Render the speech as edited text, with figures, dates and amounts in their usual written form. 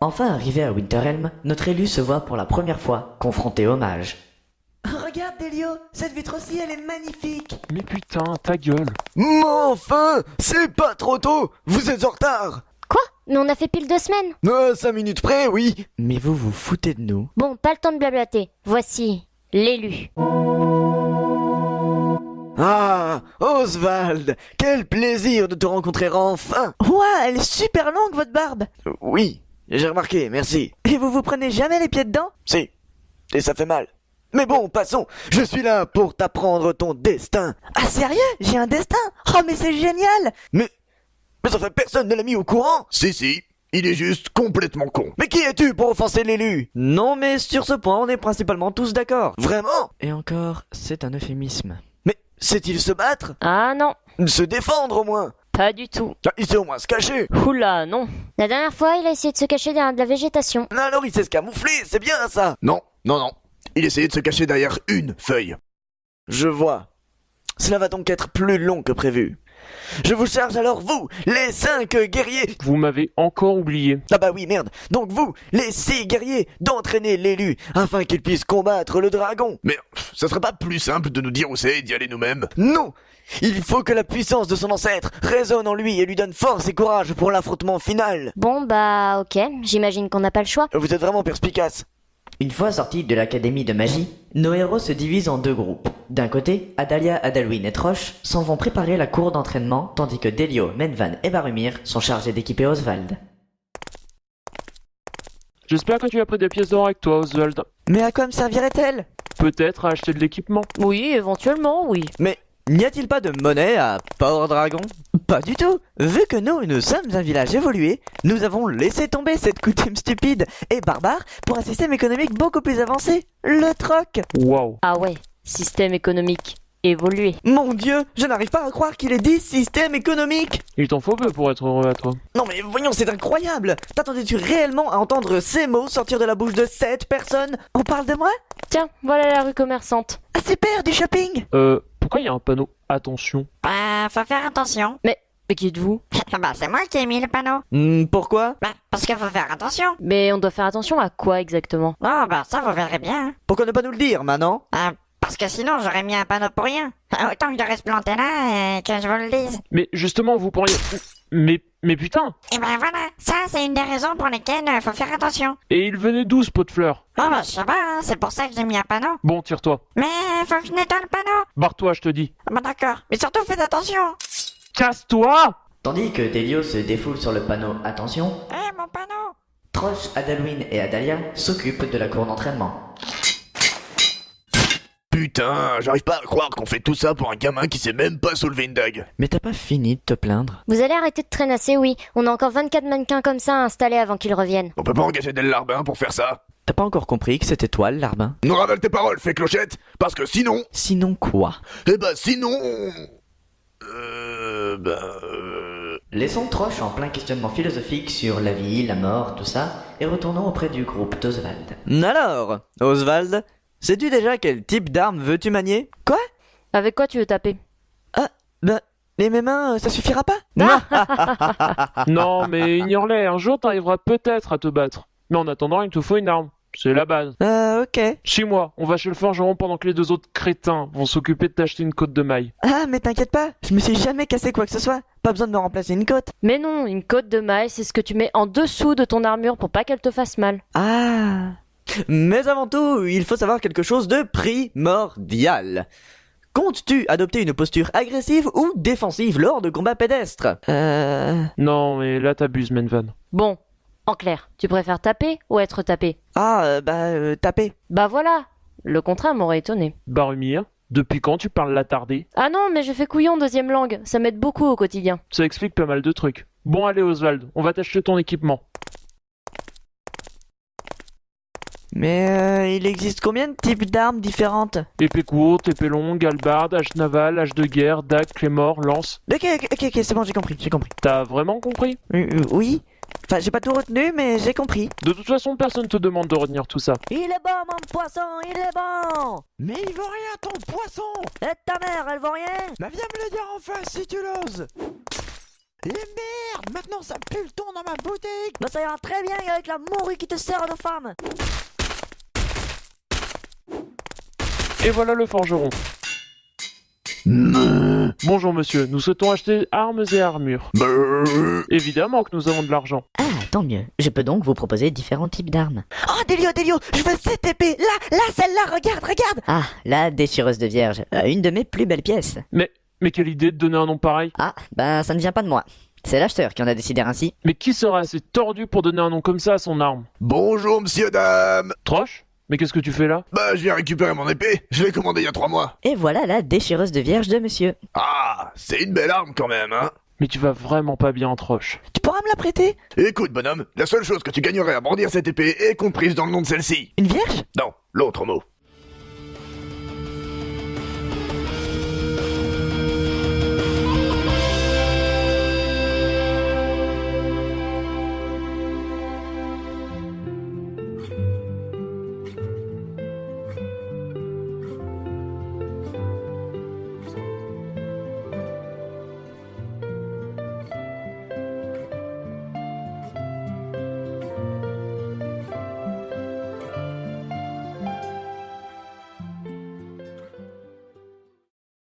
Enfin arrivé à Winterhelm, notre élu se voit pour la première fois confronté au mage. Regarde Delio, cette vitre aussi elle est magnifique. Mais putain, ta gueule. Mais enfin, c'est pas trop tôt. Vous êtes en retard. Quoi? Mais on a fait pile 2 semaines. 5 minutes près, oui. Mais vous vous foutez de nous? Bon, pas le temps de blablater. Voici l'élu. Ah, Oswald, quel plaisir de te rencontrer enfin. Ouah, elle est super longue votre barbe. Oui, j'ai remarqué, merci. Et vous vous prenez jamais les pieds dedans? Si, et ça fait mal. Mais bon, passons, je suis là pour t'apprendre ton destin. Ah sérieux? J'ai un destin? Oh mais c'est génial. Mais enfin personne ne l'a mis au courant. Si, il est juste complètement con. Mais qui es-tu pour offenser l'élu? Non mais sur ce point on est principalement tous d'accord. Vraiment? Et encore, c'est un euphémisme. Mais sait-il se battre? Ah non, Se défendre au moins? pas du tout. Ah, il sait au moins se cacher. Oula, non. La dernière fois, il a essayé de se cacher derrière de la végétation. Alors il sait se camoufler, c'est bien ça. Non. Il essayait de se cacher derrière une feuille. Je vois. Cela va donc être plus long que prévu. Je vous charge alors vous, les 5 guerriers. Vous m'avez encore oublié. Ah bah oui, merde. Donc vous, les 6 guerriers, d'entraîner l'élu afin qu'il puisse combattre le dragon. Mais ça serait pas plus simple de nous dire où c'est et d'y aller nous-mêmes? Non! Il faut que la puissance de son ancêtre résonne en lui et lui donne force et courage pour l'affrontement final. Bon bah ok, j'imagine qu'on n'a pas le choix. Vous êtes vraiment perspicace. Une fois sortis de l'académie de magie, nos héros se divisent en deux groupes. D'un côté, Adalia, Adalwin et Troche s'en vont préparer la cour d'entraînement, tandis que Delio, Menvan et Barumir sont chargés d'équiper Oswald. J'espère que tu as pris des pièces d'or avec toi, Oswald. Mais à quoi me servirait-elle? Peut-être à acheter de l'équipement. Oui, éventuellement, oui. Mais n'y a-t-il pas de monnaie à Power Dragon? Pas du tout. Vu que nous sommes un village évolué, nous avons laissé tomber cette coutume stupide et barbare pour un système économique beaucoup plus avancé, le troc. Waouh. Ah ouais, système économique évolué. Mon dieu, je n'arrive pas à croire qu'il ait dit système économique. Il t'en faut peu pour être heureux à toi. Non mais voyons, c'est incroyable. T'attendais-tu réellement à entendre ces mots sortir de la bouche de cette personne? On parle de moi? Tiens, voilà la rue commerçante. Ah super, du shopping. Pourquoi il y a un panneau attention? Faut faire attention. Mais qui êtes-vous? Bah, c'est moi qui ai mis le panneau. Pourquoi? Bah, parce qu'il faut faire attention. Mais on doit faire attention à quoi exactement? Oh, bah, ça, vous verrez bien. Pourquoi ne pas nous le dire maintenant? Parce que sinon, j'aurais mis un panneau pour rien. Autant que je reste planté là et que je vous le dise. Mais justement, vous pourriez... Mais putain! Et ben voilà, ça, c'est une des raisons pour lesquelles faut faire attention. Et il venait d'où ce pot de fleurs? Oh, bah, je sais pas, hein, c'est pour ça que j'ai mis un panneau. Bon, tire-toi. Mais faut que je nettoie le panneau. Barre-toi, je te dis. Ah, bah, d'accord. Mais surtout, faites attention. Casse-toi! Tandis que Delio se défoule sur le panneau Attention, Mon panneau. Troche, Adalwin et Adalia s'occupent de la cour d'entraînement. Putain, j'arrive pas à croire qu'on fait tout ça pour un gamin qui sait même pas soulever une dague. Mais t'as pas fini de te plaindre? Vous allez arrêter de traînasser, oui. On a encore 24 mannequins comme ça à installer avant qu'ils reviennent. On peut pas engager Del Larbin pour faire ça? T'as pas encore compris que c'était toi le larbin? Nous ravale tes paroles, fais clochette, parce que sinon... Sinon quoi? Sinon... Laissons Troche en plein questionnement philosophique sur la vie, la mort, tout ça, et retournons auprès du groupe d'Oswald. Alors, Oswald, sais-tu déjà quel type d'arme veux-tu manier? Quoi? Avec quoi tu veux taper? Mais mes mains, ça suffira pas? Non, mais ignore-les, un jour t'arriveras peut-être à te battre. Mais en attendant, il te faut une arme. C'est la base. Ok. Suis-moi, on va chez le forgeron pendant que les deux autres crétins vont s'occuper de t'acheter une côte de maille. Ah, mais t'inquiète pas, je me suis jamais cassé quoi que ce soit. Pas besoin de me remplacer une côte. Mais non, une côte de maille, c'est ce que tu mets en dessous de ton armure pour pas qu'elle te fasse mal. Ah. Mais avant tout, il faut savoir quelque chose de primordial. Comptes-tu adopter une posture agressive ou défensive lors de combats pédestres? Non, mais là t'abuses, Menvan. Bon, en clair, tu préfères taper ou être tapé? Taper. Bah voilà, le contraire m'aurait étonné. Barumir, depuis quand tu parles l'attardé? Ah non, mais je fais couillon deuxième langue, ça m'aide beaucoup au quotidien. Ça explique pas mal de trucs. Bon allez Oswald, on va t'acheter ton équipement. Mais il existe combien de types d'armes différentes? Épée courte, épée longue, hallebarde, hache navale, hache de guerre, dague, clémore, lance. Ok, c'est bon, j'ai compris. T'as vraiment compris? Oui. Enfin, j'ai pas tout retenu, mais j'ai compris. De toute façon, personne te demande de retenir tout ça. Il est bon, mon poisson, il est bon! Mais il vaut rien ton poisson! Et ta mère, elle vaut rien? Bah viens me le dire en face si tu l'oses! Et merde, maintenant ça pue le ton dans ma boutique. Bah ça ira très bien avec la morue qui te sert à nos femmes. Et voilà le forgeron. Bonjour monsieur, nous souhaitons acheter armes et armures. Évidemment que nous avons de l'argent. Ah, tant mieux. Je peux donc vous proposer différents types d'armes. Oh, Delio, je veux cette épée. Là, celle-là, regarde. Ah, la déchireuse de vierge. Une de mes plus belles pièces. Mais quelle idée de donner un nom pareil. Ah, bah ça ne vient pas de moi. C'est l'acheteur qui en a décidé ainsi. Mais qui serait assez tordu pour donner un nom comme ça à son arme? Bonjour, monsieur, dame. Troche? Mais qu'est-ce que tu fais là? Bah, je viens récupérer mon épée. Je l'ai commandée il y a 3 mois. Et voilà la déchireuse de vierge de monsieur. Ah, c'est une belle arme quand même, hein. Mais tu vas vraiment pas bien, Troche. Tu pourras me la prêter? Écoute, bonhomme, la seule chose que tu gagnerais à brandir cette épée est comprise dans le nom de celle-ci. Une vierge? Non, l'autre mot.